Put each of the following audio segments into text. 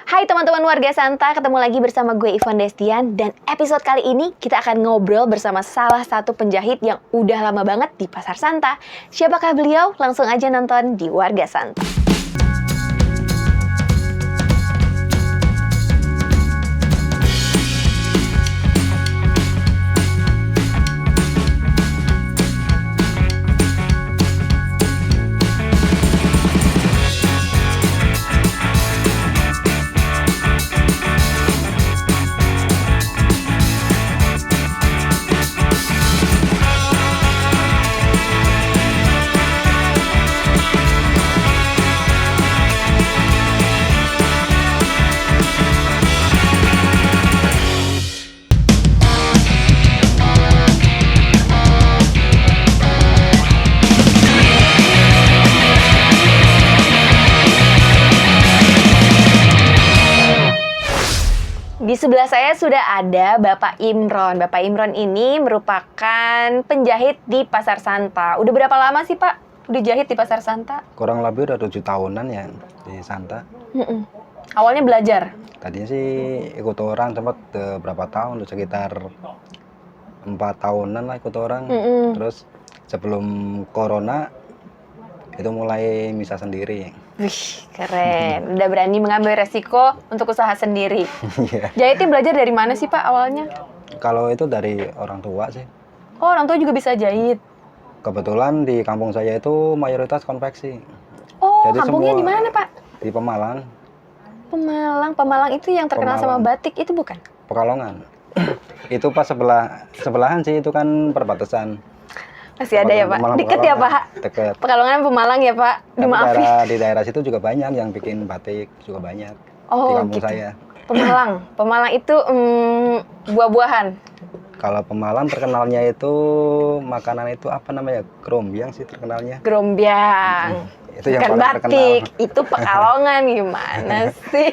Hai teman-teman warga Santa, ketemu lagi bersama gue Ivan Destian. Dan episode kali ini kita akan ngobrol bersama salah satu penjahit yang udah lama banget di Pasar Santa. Siapakah beliau? Langsung aja nonton di Warga Santa. Di sebelah saya sudah ada Bapak Imron. Bapak Imron ini merupakan penjahit di Pasar Santa. Udah berapa lama sih Pak udah jahit di Pasar Santa? Kurang lebih udah 7 tahunan ya di Santa. Awalnya belajar? Tadinya sih ikut orang sempat berapa tahun, sekitar 4 tahunan lah ikut orang. Terus sebelum corona itu mulai bisa sendiri. Wih, keren. Udah berani mengambil resiko untuk usaha sendiri. Iya. Jahitnya belajar dari mana sih Pak awalnya? Kalau itu dari orang tua sih. Oh, orang tua juga bisa jahit? Kebetulan di kampung saya itu mayoritas konveksi. Oh, Jadi kampungnya semua di mana Pak? Di Pemalang, Pemalang itu yang terkenal sama Pemalang. batik itu bukan? Pekalongan. Itu pas sebelahan sih, itu kan perbatasan. Masih ada ya Pak? Pemalang, Deket ya Pak? Deket. Pekalongan Pemalang ya Pak? Tapi Dimaafin. di daerah situ juga banyak yang bikin batik, juga banyak di Oh kampung gitu. saya. Pemalang itu buah-buahan. Kalau Pemalang terkenalnya itu makanan itu apa namanya? Grombyang sih terkenalnya. Grombyang. Itu yang Bukan paling batik, terkenal. itu Pekalongan gimana sih?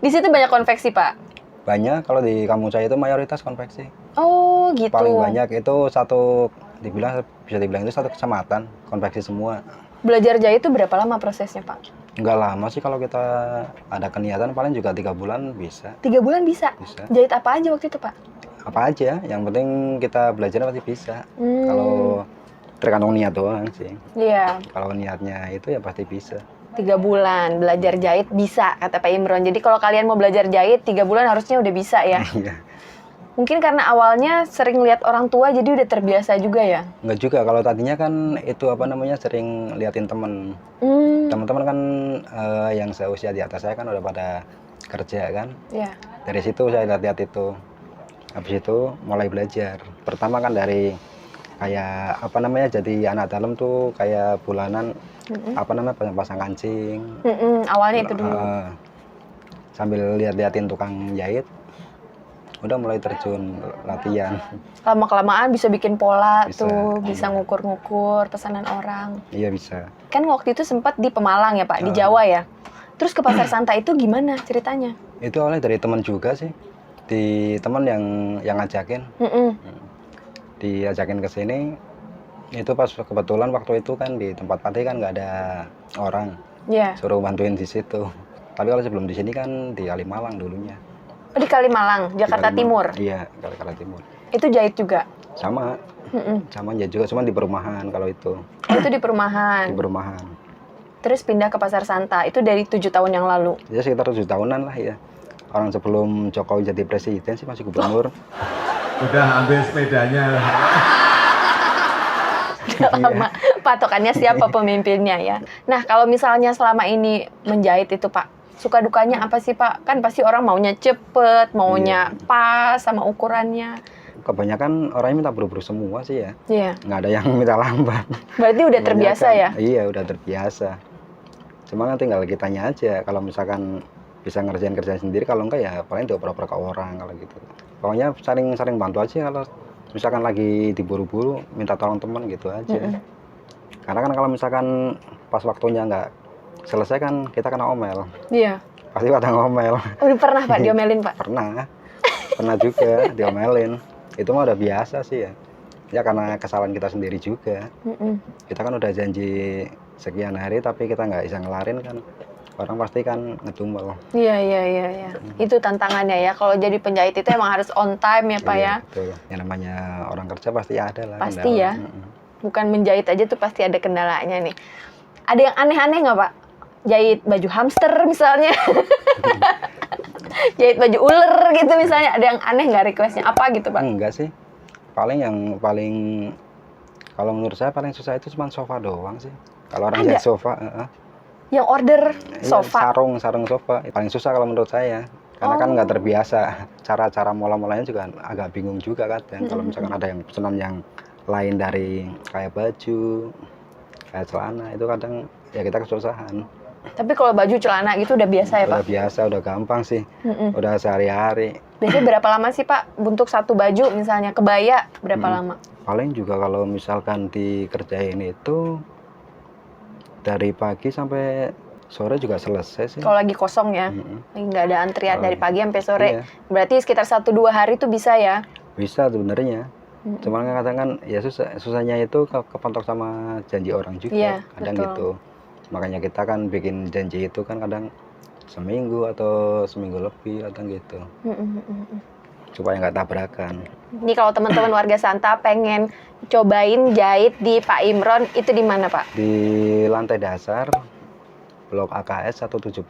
Di situ banyak konveksi Pak. Banyak, kalau di kampung saya itu mayoritas konveksi. Oh gitu. Paling banyak itu bisa dibilang itu satu kecamatan, konveksi semua. Belajar jahit itu berapa lama prosesnya Pak? Nggak lama sih, kalau kita ada keniatan paling juga 3 bulan bisa. 3 bulan bisa? Bisa. Jahit apa aja waktu itu Pak? Apa aja, yang penting kita belajar pasti bisa. Kalau tergantung niat doang sih. Iya. Kalau niatnya itu ya pasti bisa. 3 bulan belajar jahit bisa, kata Pak Imron. Jadi kalau kalian mau belajar jahit 3 bulan harusnya udah bisa ya. Iya. Mungkin karena awalnya sering lihat orang tua jadi udah terbiasa juga ya. Enggak juga, kalau tadinya kan itu apa namanya, sering liatin temen. Teman-teman kan yang seusia di atas saya kan udah pada kerja kan. Iya. Dari situ saya lihat-lihat itu. Habis itu mulai belajar. Pertama kan dari kayak apa namanya, jadi anak dalam tuh kayak bulanan apa namanya, pasang kancing. Awalnya itu dulu. Sambil lihat-liatin tukang jahit, udah mulai terjun latihan. Lama-kelamaan bisa bikin pola Bisa. tuh, bisa ngukur-ngukur pesanan orang. Iya bisa. Kan waktu itu sempat di Pemalang ya Pak, di Jawa ya. Terus ke Pasar Santa itu gimana ceritanya? Itu awalnya dari teman juga sih. Di teman yang ngajakin. Diajakin ke sini. Itu pas kebetulan waktu itu kan di tempat pantai kan nggak ada orang. Iya. Suruh bantuin di situ. Tapi kalau sebelum di sini kan di Kalimalang dulunya. Oh, di Kalimalang, Jakarta Di Timur. Iya, Jakarta Timur. Itu jahit juga. Sama. Sama aja juga, cuma di perumahan kalau itu. Oh, itu di perumahan. Di perumahan. Terus pindah ke Pasar Santa. Itu dari 7 tahun yang lalu. Ya sekitar 7 tahunan lah ya. Orang sebelum Jokowi jadi presiden sih masih gubernur. Udah ambil sepedanya. Udah lama. Patokannya siapa pemimpinnya ya. Nah, kalau misalnya selama ini menjahit itu Pak, suka dukanya apa sih Pak? Kan pasti orang maunya cepet, maunya pas sama ukurannya. Kebanyakan orangnya minta buru-buru semua sih ya. Iya. Nggak ada yang minta lambat. Berarti udah terbiasa ya? Iya, udah terbiasa. Cuma kan tinggal kitanya aja. Kalau misalkan bisa ngerjain kerjaan sendiri, kalau enggak ya paling dioper-oper ke orang kalau gitu. Pokoknya saling bantu aja. Kalau misalkan lagi diburu-buru, minta tolong teman gitu aja. Karena kan kalau misalkan pas waktunya nggak selesai kan kita kena omel. Iya. Pasti pada ngomel. Udah pernah Pak diomelin Pak? Pernah juga diomelin. Itu mah udah biasa sih ya. Ya karena kesalahan kita sendiri juga. Kita kan udah janji sekian hari tapi kita nggak bisa ngelarin kan. orang pasti kan ngedumel. Iya. Itu tantangannya ya. Kalau jadi penjahit itu emang harus on time ya Pak Iya, ya. betul. Yang namanya orang kerja pasti ada lah Pasti kendala. ya. Bukan menjahit aja tuh pasti ada kendalanya nih. Ada yang aneh-aneh nggak Pak? Jahit baju hamster misalnya. Jahit baju ular gitu misalnya. Ada yang aneh nggak requestnya? Apa gitu Pak? Enggak sih. Paling kalau menurut saya paling susah itu cuma sofa doang sih. Kalau orang Ada? jahit sofa, Yang order iya, sofa. sarung sofa paling susah kalau menurut saya. Karena kan nggak terbiasa. Cara mola-molanya juga agak bingung juga kadang. Kalau misalkan ada yang pesanan yang lain dari kayak baju, kayak celana, itu kadang ya kita kesusahan. Tapi kalau baju celana gitu udah biasa ya Pak? Udah biasa, udah gampang sih. Udah sehari-hari. Biasanya berapa lama sih Pak untuk satu baju misalnya kebaya berapa lama? Paling juga kalau misalkan dikerjain itu dari pagi sampai sore juga selesai sih. Kalau lagi kosong ya, lagi nggak ada antrian dari pagi sampai sore. Iya. Berarti sekitar 1-2 hari itu bisa ya? Bisa sebenarnya. Cuman kadang kan ya susahnya itu kepentok sama janji orang juga. Iya, Kadang betul. gitu. Makanya kita kan bikin janji itu kan kadang seminggu atau seminggu lebih kadang gitu. Supaya nggak tabrakan. Ini kalau teman-teman warga Santa pengen cobain jahit di Pak Imron, itu di mana Pak? Di lantai dasar Blok AKS 170.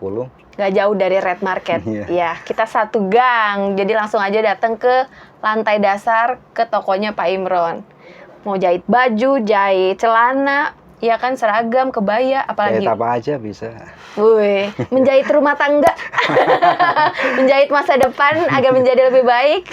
Nggak jauh dari Red Market. Iya. Ya, kita satu gang. Jadi langsung aja datang ke lantai dasar ke tokonya Pak Imron. Mau jahit baju, jahit celana, ya kan seragam, kebaya, apalagi. Jahit apa aja bisa. Wih, menjahit rumah tangga, menjahit masa depan agar menjadi lebih baik.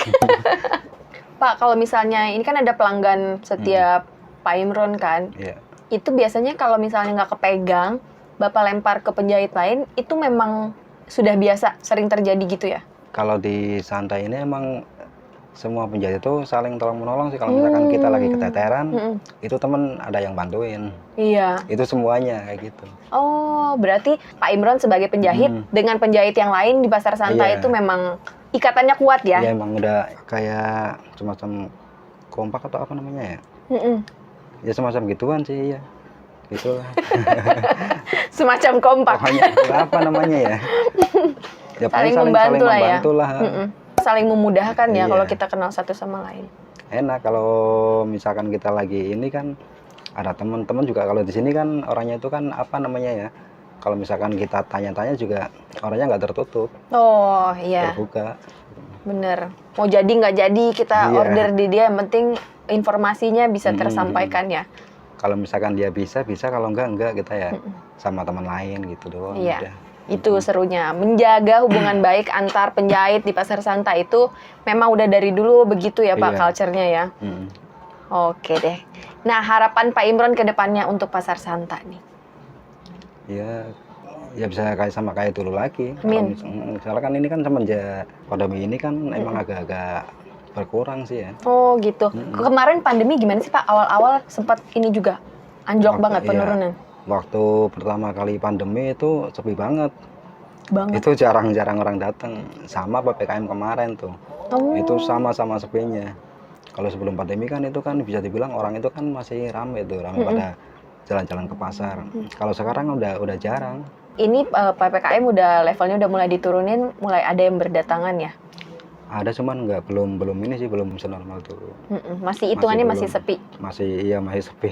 Pak, kalau misalnya ini kan ada pelanggan setiap Pak Imron kan, Iya. itu biasanya kalau misalnya nggak kepegang, Bapak lempar ke penjahit lain, itu memang sudah biasa, sering terjadi gitu ya? Kalau di santai ini emang semua penjahit itu saling tolong menolong sih. Kalau misalkan kita lagi keteteran, itu temen ada yang bantuin. Iya. Itu semuanya kayak gitu. Oh, berarti Pak Imron sebagai penjahit dengan penjahit yang lain di Pasar Santa Iya. itu memang ikatannya kuat ya? Ya emang udah kayak semacam kompak atau apa namanya ya? Ya semacam gituan sih ya. Gitu. Semacam kompak. Pokoknya apa namanya ya? Ya paling Saling membantu lah ya. membantu lah. Saling memudahkan ya Iya. kalau kita kenal satu sama lain. Enak kalau misalkan kita lagi ini kan ada teman-teman juga kalau di sini kan orangnya itu kan apa namanya ya? Kalau misalkan kita tanya-tanya juga orangnya nggak tertutup, Oh iya, terbuka. bener. Mau jadi nggak jadi kita Iya. order di dia, yang penting informasinya bisa tersampaikan ya. Kalau misalkan dia bisa, kalau enggak kita ya sama teman lain gitu doang. Iya. Udah. Itu serunya, menjaga hubungan baik antar penjahit di Pasar Santa itu memang udah dari dulu begitu ya Pak, Iya. culture-nya ya. Oke deh. Nah, harapan Pak Imron ke depannya untuk Pasar Santa nih. Ya bisa kayak sama kayak dulu lagi. Amin. Misalnya kan ini kan semenjak pandemi ini kan emang agak-agak berkurang sih ya. Oh gitu. Kemarin pandemi gimana sih Pak? Awal-awal sempat ini juga anjlok banget Iya. penurunan. Waktu pertama kali pandemi itu sepi banget. Banget. Itu jarang-jarang orang datang. Sama PPKM kemarin tuh. Oh. Itu sama-sama sepinya. Kalau sebelum pandemi kan itu kan bisa dibilang orang itu kan masih ramai tuh, ramai pada jalan-jalan ke pasar. Kalau sekarang udah jarang. Ini PPKM udah levelnya udah mulai diturunin, mulai ada yang berdatangan ya. Ada cuman belum ini sih belum senormal tuh. Masih hitungannya masih belum. sepi. Masih sepi.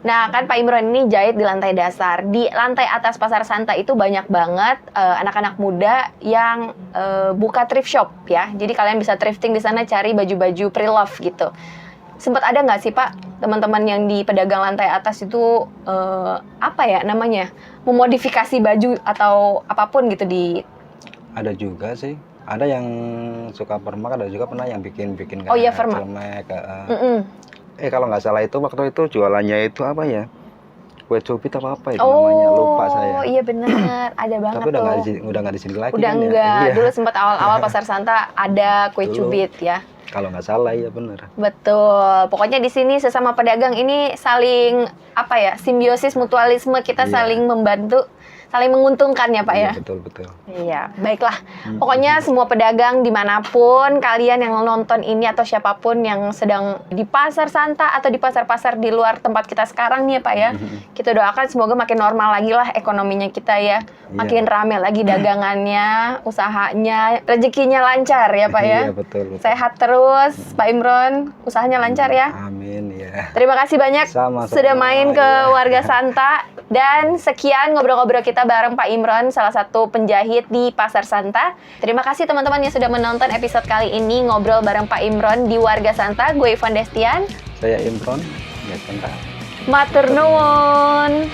Nah, kan Pak Imron ini jahit di lantai dasar. Di lantai atas Pasar Santa itu banyak banget anak-anak muda yang buka thrift shop ya. Jadi kalian bisa thrifting di sana cari baju-baju pre-love gitu. Sempat ada nggak sih Pak, teman-teman yang di pedagang lantai atas itu apa ya namanya? Memodifikasi baju atau apapun gitu di. Ada juga sih. Ada yang suka permak, ada juga pernah yang bikin kayak Oh iya, permak. celemek. Mm-mm. Kalau nggak salah itu waktu itu jualannya itu apa ya? Kue cubit apa itu namanya, lupa saya. Oh iya benar, ada banget Tapi tuh. udah nggak di sini lagi. Udah kan ya? enggak, Iya. dulu sempat awal-awal Pasar Santa ada kue Dulu. cubit ya. Kalau nggak salah ya bener. Betul. Pokoknya di sini sesama pedagang ini saling apa ya, simbiosis mutualisme, kita Iya. saling membantu, saling menguntungkan ya Pak Iya, ya. betul. Iya, baiklah. Pokoknya semua pedagang dimanapun kalian yang nonton ini atau siapapun yang sedang di pasar Santa atau di pasar-pasar di luar tempat kita sekarang nih ya Pak ya. Kita doakan semoga makin normal lagi lah ekonominya kita ya. Makin rame lagi dagangannya, usahanya, rezekinya lancar ya Pak ya. Iya, betul. Sehat terus Pak Imron, usahanya lancar ya. Amin ya. Terima kasih banyak Sama-sama, sudah main ke ya. Warga Santa. Dan sekian ngobrol-ngobrol kita bareng Pak Imron, salah satu penjahit di Pasar Santa. Terima kasih teman-teman yang sudah menonton episode kali ini ngobrol bareng Pak Imron di Warga Santa. Gue Ivan Destian. Saya Imron, ya Santa. Matur nuwun.